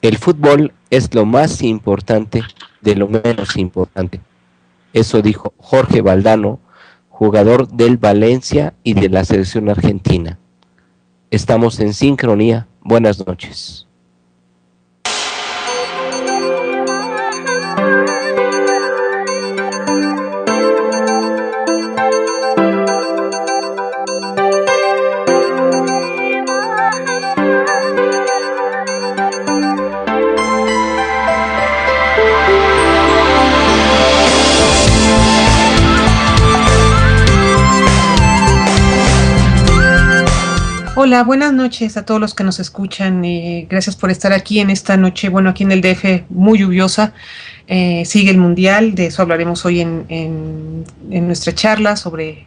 El fútbol es lo más importante de lo menos importante. Eso dijo Jorge Valdano, jugador del Valencia y de la selección argentina. Estamos en sincronía. Buenas noches. Hola, buenas noches a todos los que nos escuchan. Gracias por estar aquí en esta noche, bueno, aquí en el DF, muy lluviosa. Sigue el Mundial, de eso hablaremos hoy en nuestra charla sobre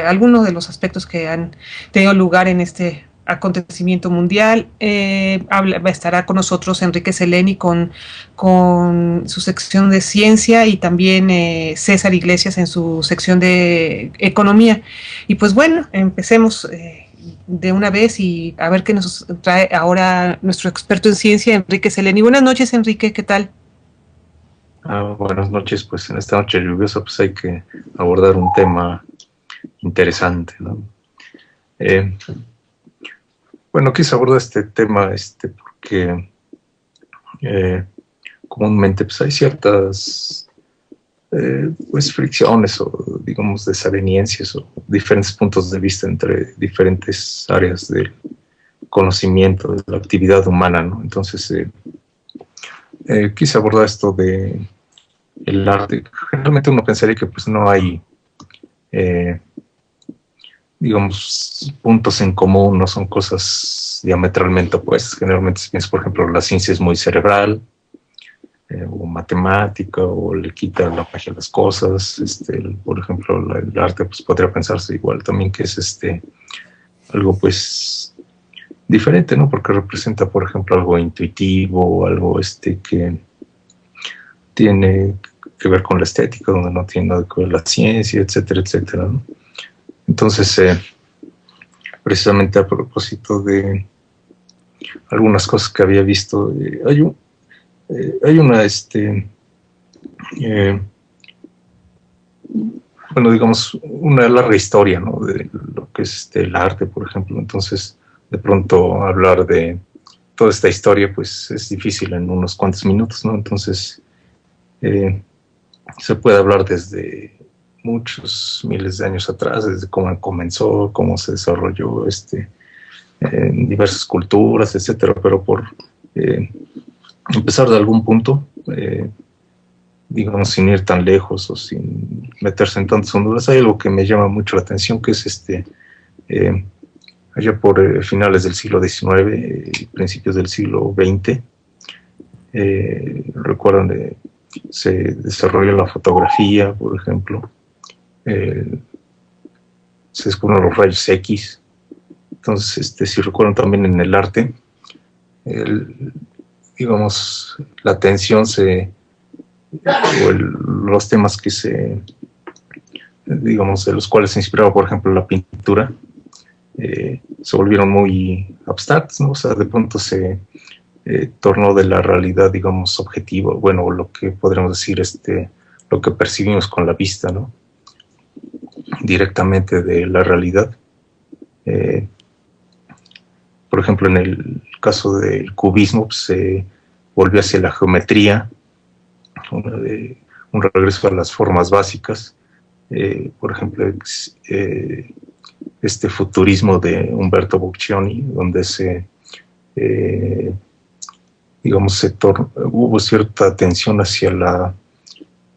algunos de los aspectos que han tenido lugar en este acontecimiento mundial. Estará con nosotros Enrique Seleni con su sección de ciencia y también César Iglesias en su sección de economía. Y pues bueno, empecemos de una vez y a ver qué nos trae ahora nuestro experto en ciencia, Enrique Seleni. Buenas noches, Enrique, ¿qué tal? Buenas noches, pues en esta noche lluviosa pues hay que abordar un tema interesante, ¿no? Bueno, quise abordar este tema porque comúnmente pues hay ciertas pues fricciones o digamos desavenencias o diferentes puntos de vista entre diferentes áreas del conocimiento de la actividad humana, ¿no? Entonces quise abordar esto de el arte. Generalmente uno pensaría que pues no hay digamos puntos en común, no son cosas diametralmente opuestas. Generalmente se piensa, por ejemplo, la ciencia es muy cerebral, o matemática, o le quita la magia a las cosas. Por ejemplo, el arte pues podría pensarse igual también que es algo pues diferente, ¿no? Porque representa, por ejemplo, algo intuitivo, algo que tiene que ver con la estética, donde no tiene nada que ver la ciencia, etcétera, etcétera, ¿no? Entonces, precisamente a propósito de algunas cosas que había visto, hay una, bueno, digamos, una larga historia, ¿no? De lo que es el arte, por ejemplo. Entonces, de pronto hablar de toda esta historia, pues es difícil en unos cuantos minutos, ¿no? Entonces, se puede hablar desde muchos miles de años atrás, desde cómo comenzó, cómo se desarrolló en diversas culturas, etcétera, pero por empezar de algún punto, digamos, sin ir tan lejos o sin meterse en tantas honduras, hay algo que me llama mucho la atención, que es allá por finales del siglo XIX y principios del siglo XX, recuerdan, se desarrolló la fotografía, por ejemplo, se descubrieron los rayos X. Entonces, si recuerdan también en el arte, digamos, la atención los temas que digamos, de los cuales se inspiraba, por ejemplo, la pintura, se volvieron muy abstractos, ¿no? O sea, de pronto se tornó de la realidad, digamos, objetiva, bueno, lo que podríamos decir, lo que percibimos con la vista, ¿no? Directamente de la realidad. Por ejemplo, en el caso del cubismo, pues, se volvió hacia la geometría, un regreso a las formas básicas. Por ejemplo, este futurismo de Umberto Boccioni, donde digamos, hubo cierta atención hacia la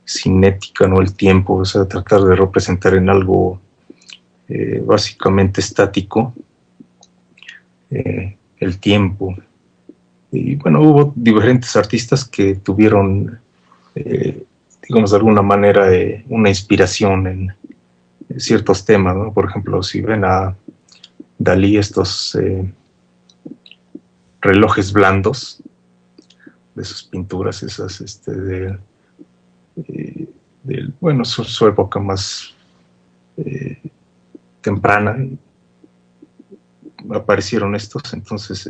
cinética, ¿no? El tiempo, o sea, tratar de representar en algo básicamente estático el tiempo. Y bueno, hubo diferentes artistas que tuvieron, digamos, de alguna manera una inspiración en ciertos temas, ¿no? Por ejemplo, si ven a Dalí, estos relojes blandos de sus pinturas, esas bueno, su época más temprana, aparecieron estos. Entonces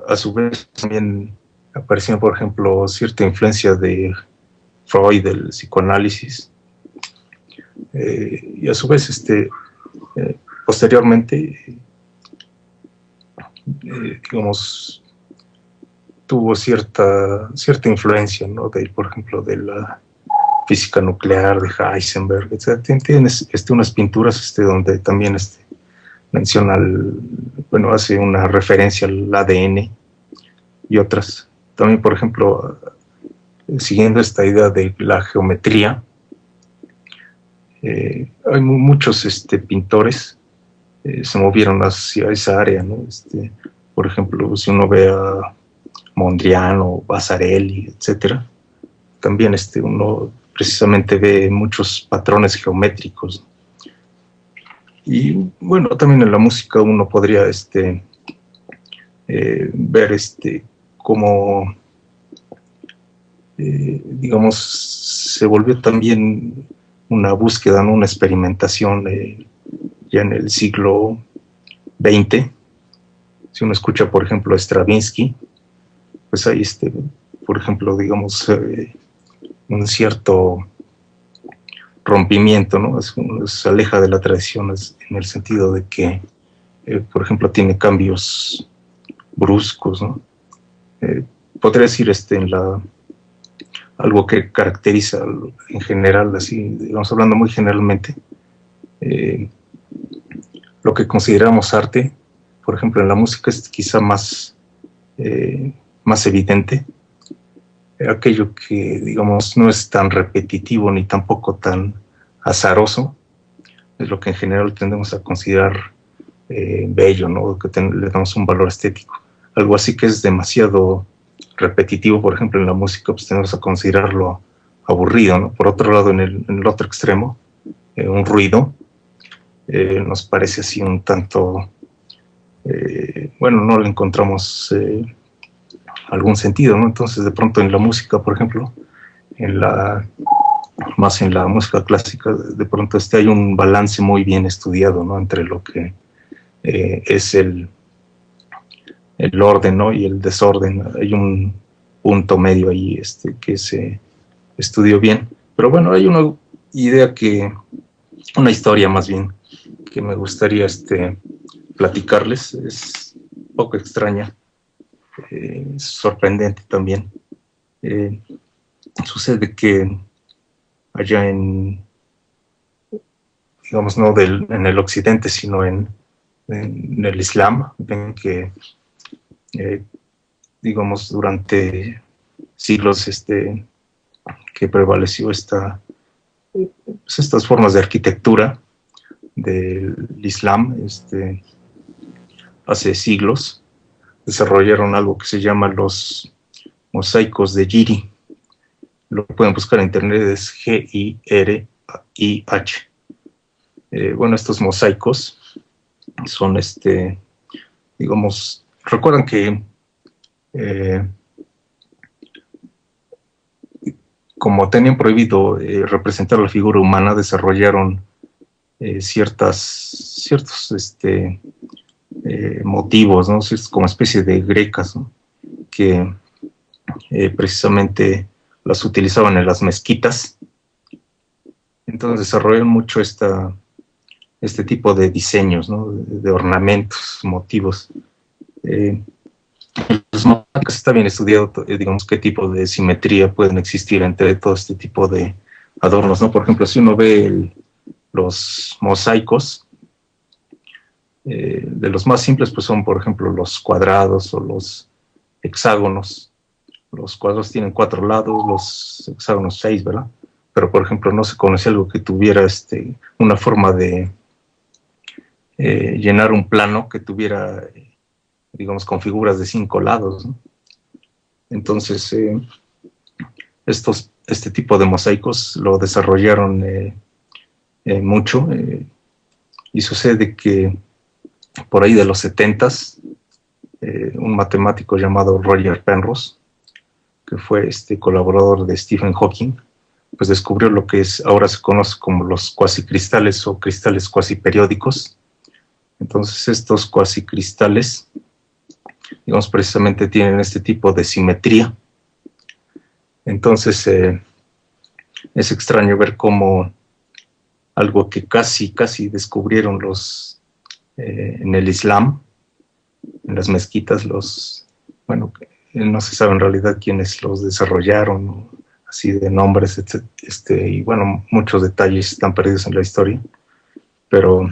a su vez también aparecía, por ejemplo, cierta influencia de Freud, del psicoanálisis, y a su vez posteriormente digamos, tuvo cierta influencia, ¿no? Por ejemplo, de la física nuclear, de Heisenberg, etc. Tiene unas pinturas donde también menciona, hace una referencia al ADN y otras. También, por ejemplo, siguiendo esta idea de la geometría, hay muchos pintores se movieron hacia esa área, ¿no? Por ejemplo, si uno ve a Mondrian o Vasarely, etcétera, también uno precisamente ve muchos patrones geométricos. Y bueno, también en la música uno podría ver cómo digamos, se volvió también una búsqueda, ¿no? Una experimentación ya en el siglo XX. Si uno escucha, por ejemplo, a Stravinsky, pues hay por ejemplo, digamos, un cierto rompimiento, ¿no? Se aleja de la tradición en el sentido de que, por ejemplo, tiene cambios bruscos, ¿no? Podría decir algo que caracteriza en general, así, digamos, hablando muy generalmente, lo que consideramos arte, por ejemplo, en la música es quizá más evidente, aquello que, digamos, no es tan repetitivo ni tampoco tan azaroso, es lo que en general tendemos a considerar bello, ¿no? Que le damos un valor estético. Algo así que es demasiado repetitivo, por ejemplo, en la música, pues tendemos a considerarlo aburrido, ¿no? Por otro lado, en el otro extremo, un ruido nos parece así un tanto, no le encontramos algún sentido, ¿no? Entonces, de pronto en la música, por ejemplo, más en la música clásica, de pronto hay un balance muy bien estudiado, ¿no? Entre lo que es el orden, ¿no? Y el desorden. Hay un punto medio ahí que se estudió bien. Pero bueno, hay una historia más bien que me gustaría platicarles. Es un poco extraña, sorprendente también. Sucede que allá digamos, no en el occidente, sino en el Islam, ven que digamos, durante siglos que prevaleció estas formas de arquitectura del Islam, hace siglos desarrollaron algo que se llama los mosaicos de Giri. Lo pueden buscar en internet, es Girih. Estos mosaicos son digamos, recuerdan que como tenían prohibido representar la figura humana, desarrollaron ciertos motivos, ¿no? Como especie de grecas, ¿no? Que precisamente las utilizaban en las mezquitas. Entonces desarrollaron mucho este tipo de diseños, ¿no? De ornamentos, motivos. Los mosaicos está bien estudiado, digamos, qué tipo de simetría pueden existir entre todo este tipo de adornos, ¿no? Por ejemplo, si uno ve los mosaicos, de los más simples, pues son, por ejemplo, los cuadrados o los hexágonos. Los cuadrados tienen 4 lados, los hexágonos 6, ¿verdad? Pero, por ejemplo, no se conoce algo que tuviera una forma de llenar un plano que tuviera, digamos, con figuras de 5 lados, ¿no? Entonces, este tipo de mosaicos lo desarrollaron mucho, y sucede que por ahí de los 70s, un matemático llamado Roger Penrose, que fue colaborador de Stephen Hawking, pues descubrió lo que ahora se conoce como los cuasicristales o cristales cuasiperiódicos. Entonces estos cuasicristales digamos, precisamente tienen este tipo de simetría. Entonces, es extraño ver cómo algo que casi descubrieron en el Islam, en las mezquitas, bueno, no se sabe en realidad quiénes los desarrollaron, así de nombres, y bueno, muchos detalles están perdidos en la historia, pero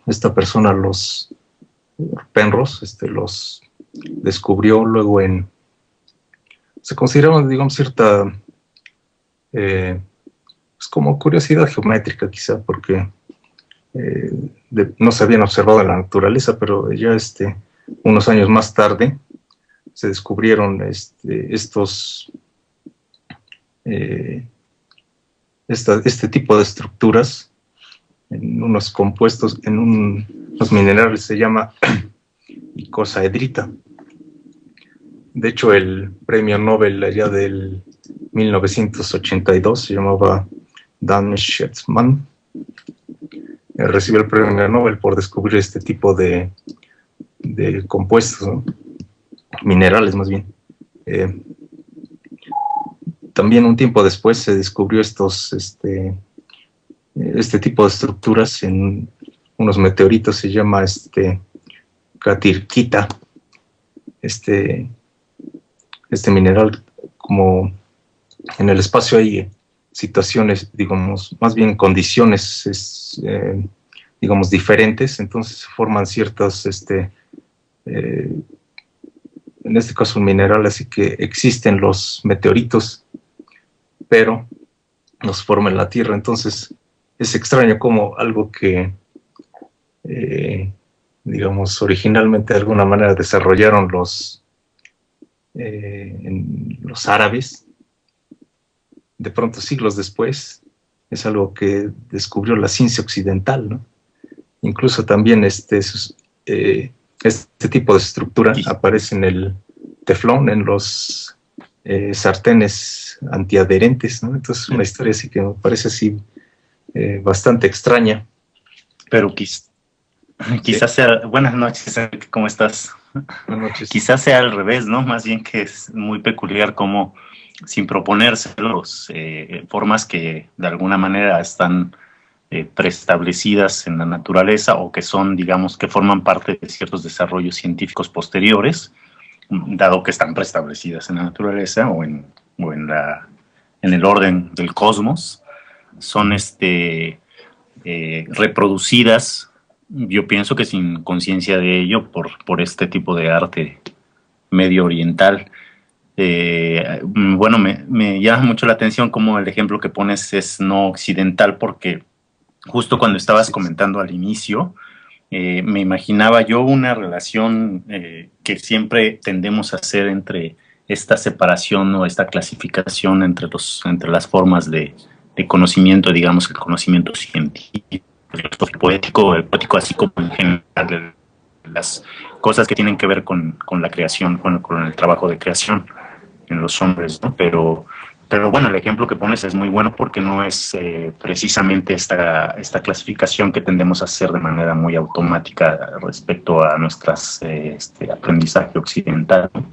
esta persona, los Penrose, los descubrió luego se consideraban, digamos, cierta, pues como curiosidad geométrica quizá, porque no se habían observado en la naturaleza, pero ya unos años más tarde se descubrieron este tipo de estructuras en unos compuestos, en unos minerales, se llama icosaedrita. De hecho, el premio Nobel allá del 1982 se llamaba Dan Shetzman. Recibió el premio Nobel por descubrir este tipo de compuestos, ¿no? Minerales más bien. También un tiempo después se descubrió este tipo de estructuras en unos meteoritos, se llama catirquita, este mineral. Como en el espacio hay situaciones, digamos, más bien condiciones, digamos, diferentes, entonces se forman ciertas, en este caso un mineral, así que existen los meteoritos, pero no se forma en la Tierra. Entonces es extraño como algo que, digamos, originalmente de alguna manera desarrollaron los árabes, de pronto siglos después es algo que descubrió la ciencia occidental, ¿no? Incluso también este tipo de estructura aparece en el teflón, en los sartenes antiadherentes, ¿no? Entonces una historia así que me parece así bastante extraña. Pero quizás sea... Buenas noches, Enrique, ¿cómo estás? Buenas noches. Quizás sea al revés, ¿no? Más bien que es muy peculiar como, sin proponérselos, formas que de alguna manera están preestablecidas en la naturaleza o que son, digamos, que forman parte de ciertos desarrollos científicos posteriores, dado que están preestablecidas en la naturaleza o en el orden del cosmos, son reproducidas, yo pienso que sin conciencia de ello, por este tipo de arte medio oriental. Bueno, me llama mucho la atención cómo el ejemplo que pones es no occidental, porque justo cuando estabas comentando al igual, me imaginaba yo una relación que siempre tendemos a hacer entre esta separación o esta clasificación entre las formas de conocimiento, digamos, el conocimiento científico, el poético, así como en general las cosas que tienen que ver con la creación, con el trabajo de creación en los hombres, ¿no? Pero bueno, el ejemplo que pones es muy bueno porque no es precisamente esta clasificación que tendemos a hacer de manera muy automática respecto a nuestras aprendizaje occidental, ¿no?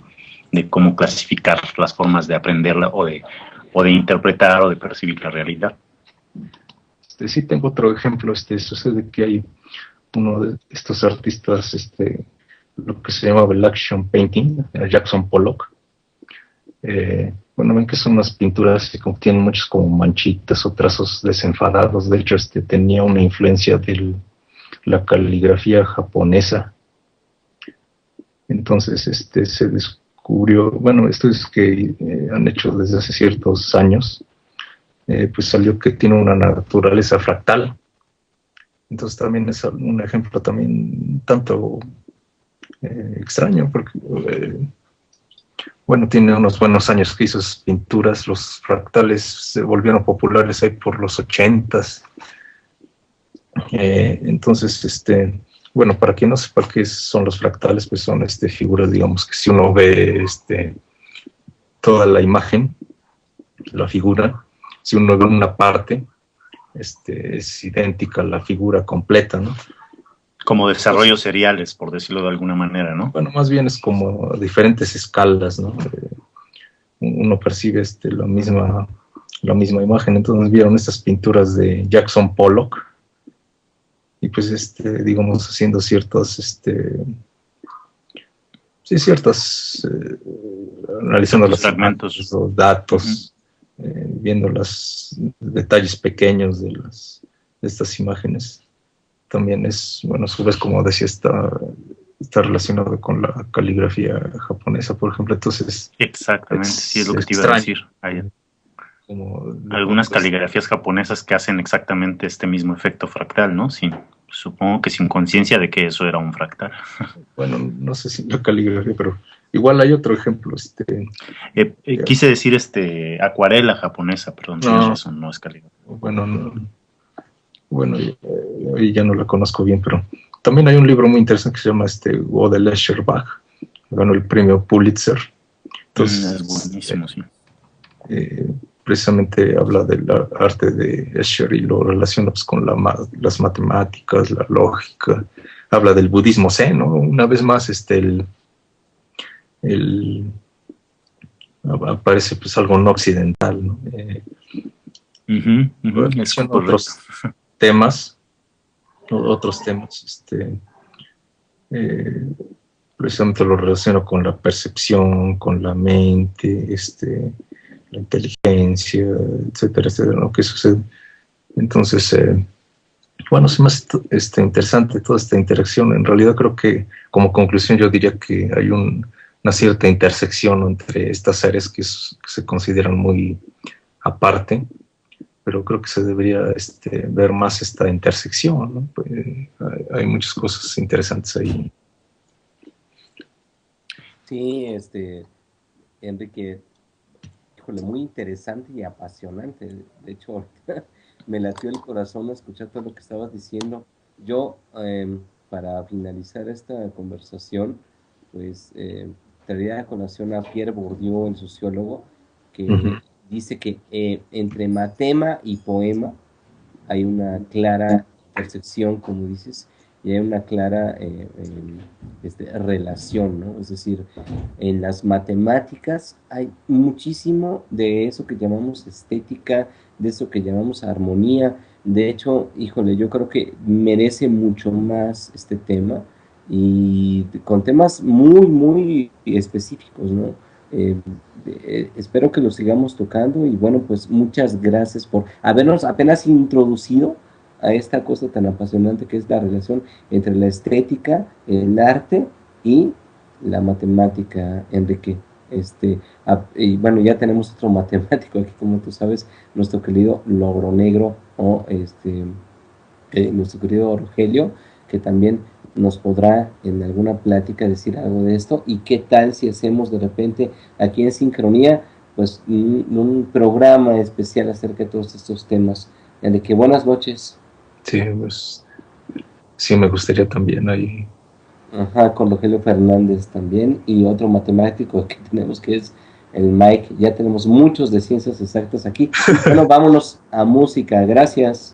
De cómo clasificar las formas de aprenderla o de interpretar o de percibir la realidad. Sí, tengo otro ejemplo. Sucede que hay uno de estos artistas, lo que se llamaba el action painting, Jackson Pollock. Bueno, ven que son unas pinturas que tienen muchas como manchitas o trazos desenfadados. De hecho, tenía una influencia de la caligrafía japonesa. Entonces, se descubrió, bueno, estudios que han hecho desde hace ciertos años, pues salió que tiene una naturaleza fractal. Entonces también es un ejemplo también tanto extraño, porque bueno, tiene unos buenos años que hizo esas pinturas. Los fractales se volvieron populares ahí por los 80s. Entonces, bueno, para quien no sepa qué son los fractales, pues son figuras, digamos, que si uno ve toda la imagen, la figura, si uno ve una parte, es idéntica a la figura completa, ¿no? Como desarrollos seriales, por decirlo de alguna manera, ¿no? Bueno, más bien es como diferentes escalas, ¿no? Uno percibe la misma imagen. Entonces vieron estas pinturas de Jackson Pollock y pues digamos haciendo ciertas analizando los fragmentos, los datos, viendo los detalles pequeños de estas imágenes. También es, bueno, a su vez, como decía, está relacionado con la caligrafía japonesa, por ejemplo. Entonces, exactamente, sí, es lo que te iba a decir. Hay algunas caligrafías japonesas que hacen exactamente este mismo efecto fractal, ¿no? Supongo que sin conciencia de que eso era un fractal. Bueno, no sé si la caligrafía, pero igual hay otro ejemplo. Quise decir acuarela japonesa, perdón, tienes razón, no es caligrafía. Bueno, ya no la conozco bien, pero también hay un libro muy interesante que se llama O de Escherbach, ganó el premio Pulitzer. Entonces, es buenísimo, sí. Precisamente habla del arte de Escher y lo relaciona pues, con las matemáticas, la lógica. Habla del budismo zen, ¿no? Una vez más, aparece pues algo no occidental, ¿no? Es otros temas, precisamente lo relaciono con la percepción, con la mente, la inteligencia, etcétera, etcétera, lo que sucede. Entonces, bueno, es más interesante toda esta interacción. En realidad creo que como conclusión yo diría que hay una cierta intersección entre estas áreas que se consideran muy aparte, pero creo que se debería ver más esta intersección, ¿no? Pues, hay muchas cosas interesantes ahí. Sí, Enrique, híjole, muy interesante y apasionante. De hecho, me latió el corazón escuchar todo lo que estabas diciendo. Yo, para finalizar esta conversación, pues traería a colación a Pierre Bourdieu, el sociólogo, que dice que entre matema y poema hay una clara intersección, como dices, y hay una clara relación, ¿no? Es decir, en las matemáticas hay muchísimo de eso que llamamos estética, de eso que llamamos armonía. De hecho, híjole, yo creo que merece mucho más este tema, y con temas muy, muy específicos, ¿no? Espero que lo sigamos tocando, y bueno, pues muchas gracias por habernos apenas introducido a esta cosa tan apasionante que es la relación entre la estética, el arte y la matemática, Enrique. Y bueno, ya tenemos otro matemático aquí, como tú sabes, nuestro querido Logro Negro, o nuestro querido Rogelio, que también nos podrá en alguna plática decir algo de esto. Y qué tal si hacemos de repente aquí en Sincronía pues un programa especial acerca de todos estos temas. Enrique, buenas noches. Sí, pues sí, me gustaría también ahí. Ajá, con Rogelio Fernández también, y otro matemático que tenemos, que es el Mike. Ya tenemos muchos de ciencias exactas aquí. Bueno, vámonos a música. Gracias.